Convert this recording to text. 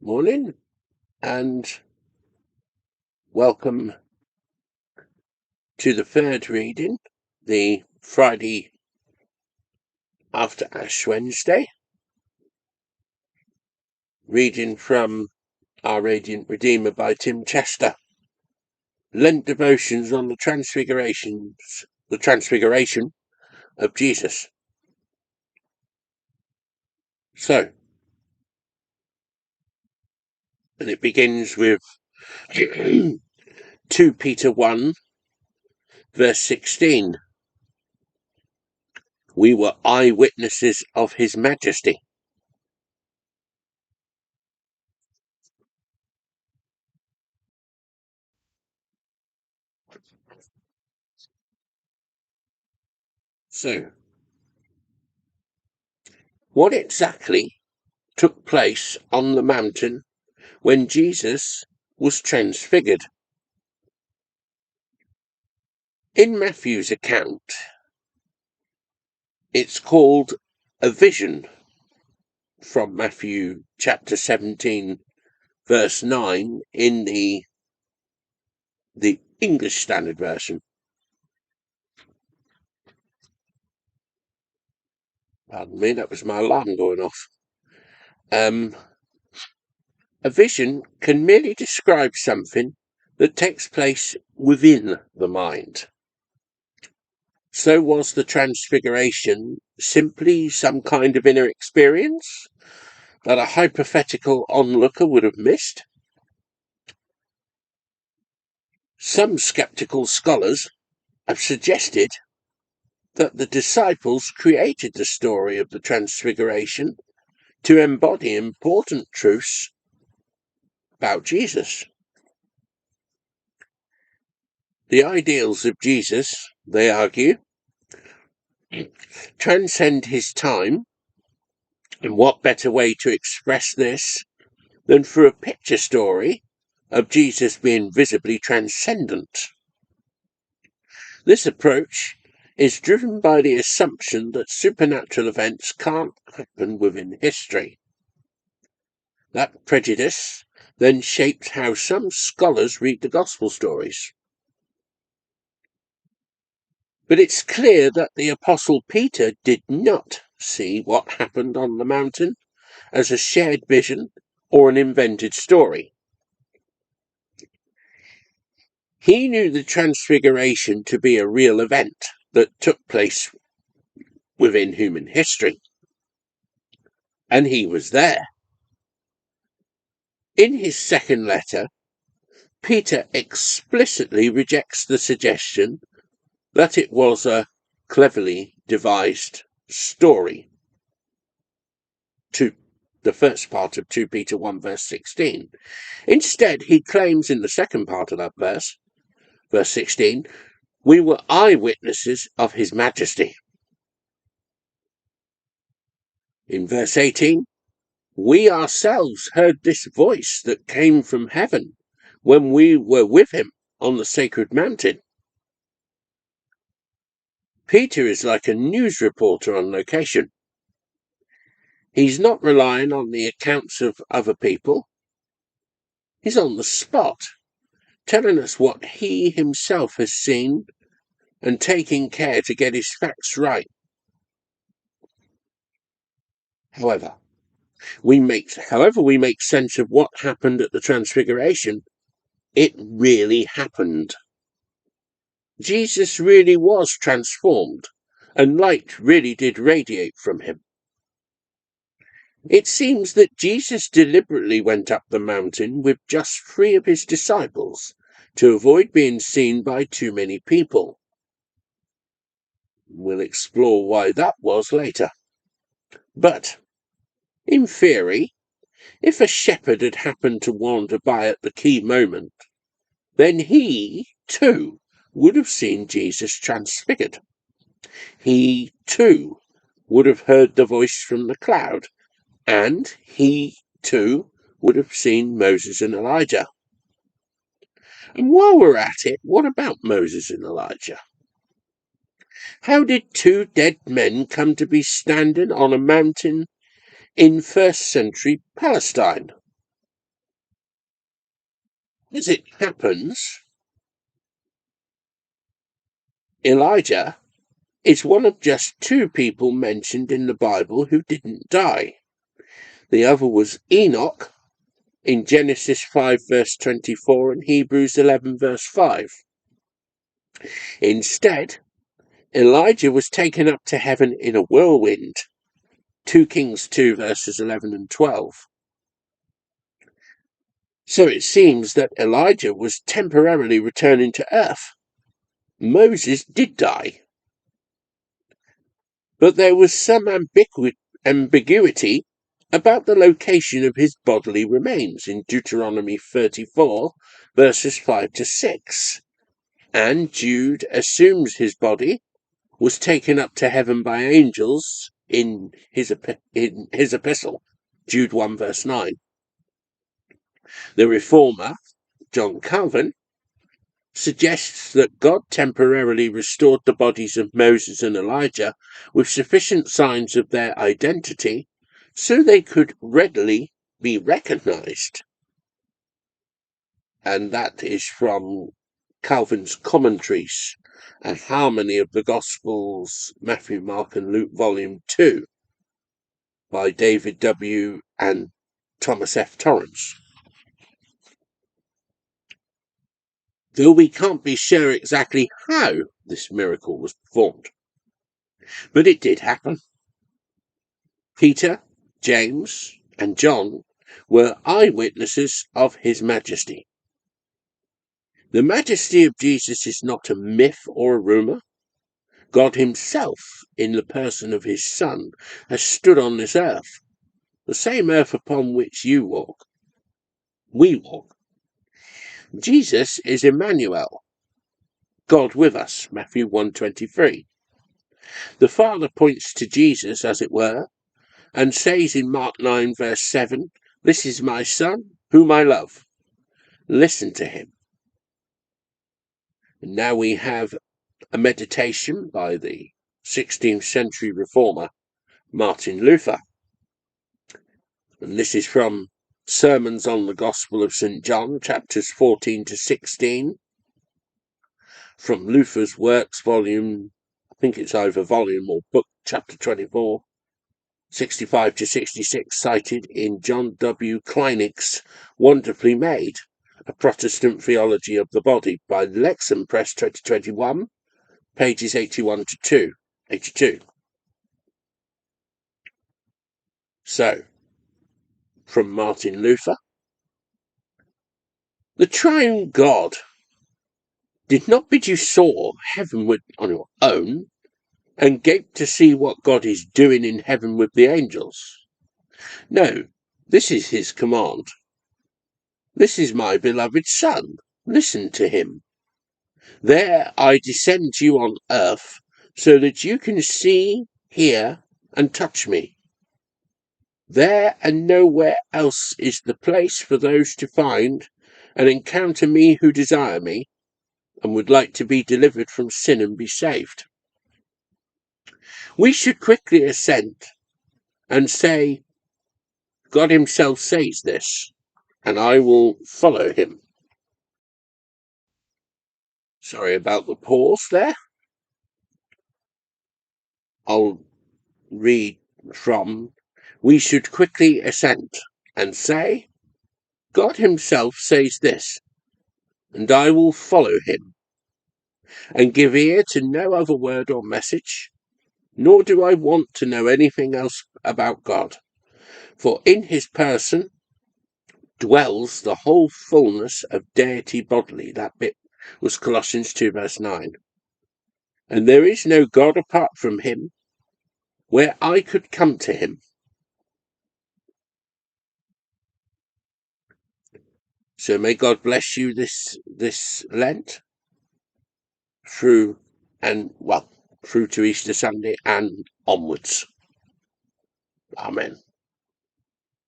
Morning and welcome to the third reading, the Friday after Ash Wednesday. Reading from Our Radiant Redeemer by Tim Chester. Lent Devotions on the Transfiguration of Jesus. So, and it begins with 2 Peter 1 verse 16. We were eyewitnesses of his majesty. So, what exactly took place on the mountain when Jesus was transfigured? In Matthew's account, it's called a vision from Matthew chapter 17, verse 9 in the English Standard Version. Pardon me, that was my alarm going off. A vision can merely describe something that takes place within the mind. So was the Transfiguration simply some kind of inner experience that a hypothetical onlooker would have missed? Some skeptical scholars have suggested that the disciples created the story of the Transfiguration to embody important truths about Jesus. The ideals of Jesus, they argue, transcend his time, and what better way to express this than through a picture story of Jesus being visibly transcendent? This approach is driven by the assumption that supernatural events can't happen within history. That prejudice then shaped how some scholars read the Gospel stories. But it's clear that the Apostle Peter did not see what happened on the mountain as a shared vision or an invented story. He knew the Transfiguration to be a real event that took place within human history. And he was there. In his second letter, Peter explicitly rejects the suggestion that it was a cleverly devised story. To the first part of 2 Peter 1 verse 16. Instead, he claims in the second part of that verse 16, we were eyewitnesses of his majesty. In verse 18, we ourselves heard this voice that came from heaven when we were with him on the sacred mountain. Peter is like a news reporter on location. He's not relying on the accounts of other people. He's on the spot, telling us what he himself has seen and taking care to get his facts right. However we make sense of what happened at the Transfiguration, it really happened. Jesus really was transformed, and light really did radiate from him. It seems that Jesus deliberately went up the mountain with just 3 of his disciples to avoid being seen by too many people. We'll explore why that was later. But, in theory, if a shepherd had happened to wander by at the key moment, then he, too, would have seen Jesus transfigured. He, too, would have heard the voice from the cloud, and he, too, would have seen Moses and Elijah. And while we're at it, what about Moses and Elijah? How did 2 dead men come to be standing on a mountain in 1st century Palestine? As it happens, Elijah is one of just two people mentioned in the Bible who didn't die. The other was Enoch in Genesis 5 verse 24 and Hebrews 11 verse 5. Instead, Elijah was taken up to heaven in a whirlwind, 2 Kings 2 verses 11 and 12. So it seems that Elijah was temporarily returning to earth. Moses did die, but there was some ambiguity about the location of his bodily remains in Deuteronomy 34 verses 5 to 6. And Jude assumes his body was taken up to heaven by angels in his epistle, Jude 1 verse 9. The reformer, John Calvin, suggests that God temporarily restored the bodies of Moses and Elijah with sufficient signs of their identity so they could readily be recognized. And that is from Calvin's commentaries, A Harmony of the Gospels, Matthew, Mark and Luke, Volume 2, by David W. and Thomas F. Torrance. Though we can't be sure exactly how this miracle was performed, but it did happen. Peter, James, and John were eyewitnesses of his majesty. The majesty of Jesus is not a myth or a rumour. God himself, in the person of his Son, has stood on this earth, the same earth upon which we walk. Jesus is Emmanuel, God with us, Matthew 1:23. The Father points to Jesus, as it were, and says in Mark 9 verse 7, "This is my Son, whom I love. Listen to him." And now we have a meditation by the 16th century reformer Martin Luther. And this is from Sermons on the Gospel of St. John, chapters 14 to 16, from Luther's Works, volume, I think it's either volume or book, chapter 24, 65 to 66, cited in John W. Kleinig's Wonderfully Made, A Protestant Theology of the Body, by Lexham Press 2021, pages 81 to 82. So, from Martin Luther, the triune God did not bid you soar heavenward on your own and gape to see what God is doing in heaven with the angels. No, this is his command. This is my beloved Son. Listen to him. There I descend to you on earth so that you can see, hear, and touch me. There and nowhere else is the place for those to find and encounter me who desire me and would like to be delivered from sin and be saved. We should quickly assent and say, God himself says this, and I will follow him. Sorry about the pause there. I'll read from, we should quickly assent and say, God himself says this, and I will follow him, and give ear to no other word or message, nor do I want to know anything else about God, for in his person dwells the whole fullness of deity bodily. That bit was Colossians 2 verse 9. And there is no God apart from him, where I could come to him. So may God bless you this Lent through to Easter Sunday and onwards. Amen.